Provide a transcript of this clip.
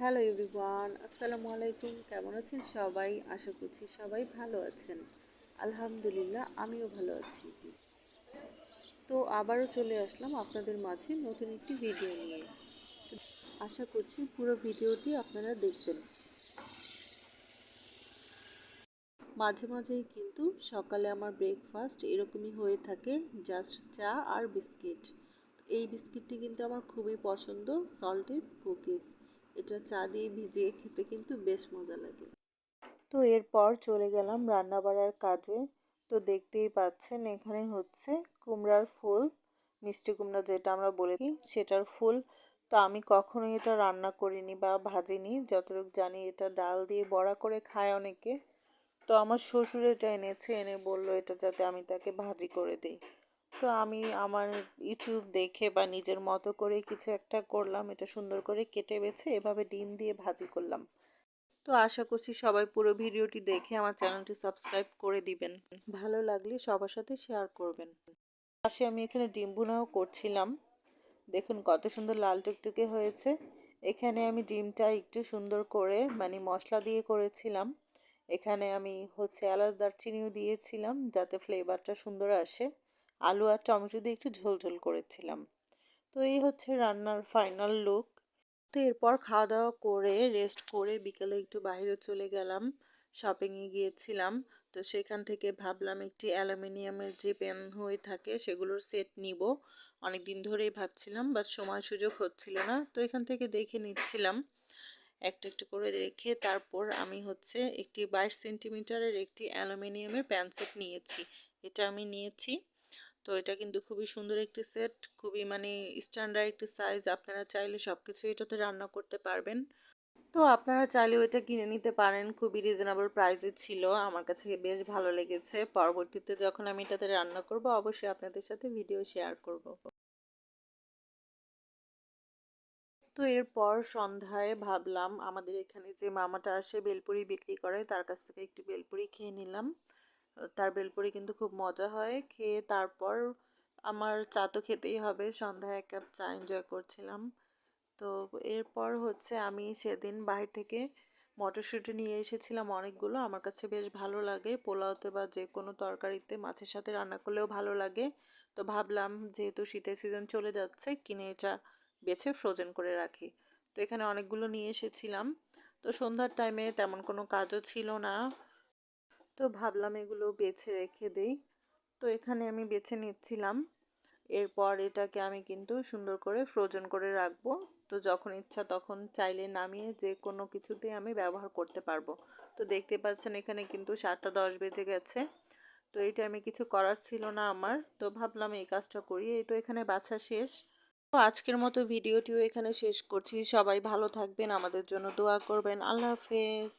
Hello everyone, আসসালামু আলাইকুম। কেমন আছেন সবাই? আশা করছি সবাই ভালো আছেন। আলহামদুলিল্লাহ, আমিও ভালো আছি। তো আবারও চলে আসলাম আপনাদের মাঝে নতুন একটি ভিডিও নিয়ে। আশা করছি পুরো ভিডিওটি আপনারা দেখবেন। মাঝে মাঝেই কিন্তু সকালে আমার ব্রেকফাস্ট এরকমই হয়ে থাকে, জাস্ট চা আর বিস্কিট। এই বিস্কিটটি কিন্তু আমার খুবই পছন্দ, সল্টিস কুকিজ। এটা চা দিয়ে ভিজিয়ে খেতে কিন্তু বেশ মজা লাগে। তো এরপর চলে গেলাম রান্না বাড়ার কাজে। তো দেখতেই পাচ্ছেন এখানে হচ্ছে কুমড়ার ফুল, মিষ্টি কুমড়া যেটা আমরা বলে থাকি সেটার ফুল। তো আমি কখনোই এটা রান্না করিনি বা ভাজিনি, যতটুকু জানি এটা ডাল দিয়ে বড়া করে খায় অনেকে। তো আমার শ্বশুর এটা এনেছে, এনে বলল এটা যাতে আমি তাকে ভাজি করে দিই। তো আমি আমার ইউটিউব দেখে বা নিজের মতো করে কিছু একটা করলাম, এটা সুন্দর করে কেটে বেছে এভাবে ডিম দিয়ে ভাজি করলাম। তো আশা করছি সবাই পুরো ভিডিওটি দেখে আমার চ্যানেলটি সাবস্ক্রাইব করে দিবেন, ভালো লাগলে সবার সাথে শেয়ার করবেন। পাশে আমি এখানে ডিম ভুনাও করছিলাম, দেখুন কত সুন্দর লাল টুকটুকে হয়েছে। এখানে আমি ডিমটা একটু সুন্দর করে মানে মশলা দিয়ে করেছিলাম। এখানে আমি হচ্ছে এলাচ দারচিনিও দিয়েছিলাম যাতে ফ্লেভারটা সুন্দর আসে। আলু আর টমেটো দিয়ে একটু ঝোল ঝোল করেছিলাম। তো এই হচ্ছে রান্নার ফাইনাল লুক। তো এরপর খাওয়া দাওয়া করে রেস্ট করে বিকেলে একটু বাইরে চলে গেলাম, শপিংয়ে গিয়েছিলাম। তো সেখান থেকে ভাবলাম একটি অ্যালুমিনিয়ামের যে প্যান হয়ে থাকে সেগুলোর সেট নিব। অনেক দিন ধরেই ভাবছিলাম, বাট সময় সুযোগ হচ্ছিল না। তো এখান থেকে দেখে নিচ্ছিলাম একটা একটা করে রেখে, তারপর আমি হচ্ছে একটি 22 সেন্টিমিটারের একটি অ্যালুমিনিয়ামের প্যান সেট নিয়েছি। এটা আমি নিয়েছি। তো এটা কিন্তু খুবই সুন্দর একটি সেট, খুবই মানে স্ট্যান্ডার্ড একটি সাইজ। আপনারা চাইলে সব কিছু এটাতে রান্না করতে পারবেন। তো আপনারা চাইলেও এটা কিনে নিতে পারেন, খুবই রিজনেবল প্রাইসে ছিল। আমার কাছে বেশ ভালো লেগেছে। পরবর্তীতে যখন আমি এটাতে রান্না করব অবশ্যই আপনাদের সাথে ভিডিও শেয়ার করব। তো এরপর সন্ধ্যায় ভাবলাম আমাদের এখানে যে মামাটা আসে বেলপুরি বিক্রি করে তার কাছ থেকে একটু বেলপুরি খেয়ে নিলাম। তার বেলপুরি কিন্তু খুব মজা হয়। খেয়ে তারপর আমার চা তো খেতেই হবে, সন্ধ্যায় 1 কাপ চা এনজয় করছিলাম। তো এরপর হচ্ছে আমি সেদিন বাইরে থেকে মটরশুঁটি নিয়ে এসেছিলাম অনেকগুলো। আমার কাছে বেশ ভালো লাগে, পোলাওতে বা যে কোনো তরকারিতে মাছের সাথে রান্না করলেও ভালো লাগে। তো ভাবলাম যেহেতু শীতের সিজন চলে যাচ্ছে, কিনে এটা বেছে ফ্রোজেন করে রাখি। তো এখানে অনেকগুলো নিয়ে এসেছিলাম। তো সন্ধ্যার টাইমে তেমন কোনো কাজও ছিল না, তো ভাবলাম এগুলো বেছে রেখে দেই। তো এখানে আমি বেছে নিচ্ছিলাম। এরপর এটাকে আমি কিন্তু সুন্দর করে ফ্রোজেন করে রাখবো। তো যখন ইচ্ছা তখন চাইলে নামিয়ে যে কোনো কিছুতে আমি ব্যবহার করতে পারবো। তো দেখতে পাচ্ছেন এখানে কিন্তু 7টা 10 বেজে গেছে। তো এই টাইমে কিছু করার ছিল না আমার, তো ভাবলাম এই কাজটা করি। এই তো এখানে বাছা শেষ। তো আজকের মতো ভিডিওটিও এখানে শেষ করছি। সবাই ভালো থাকবেন, আমাদের জন্য দোয়া করবেন। আল্লাহ হাফেজ।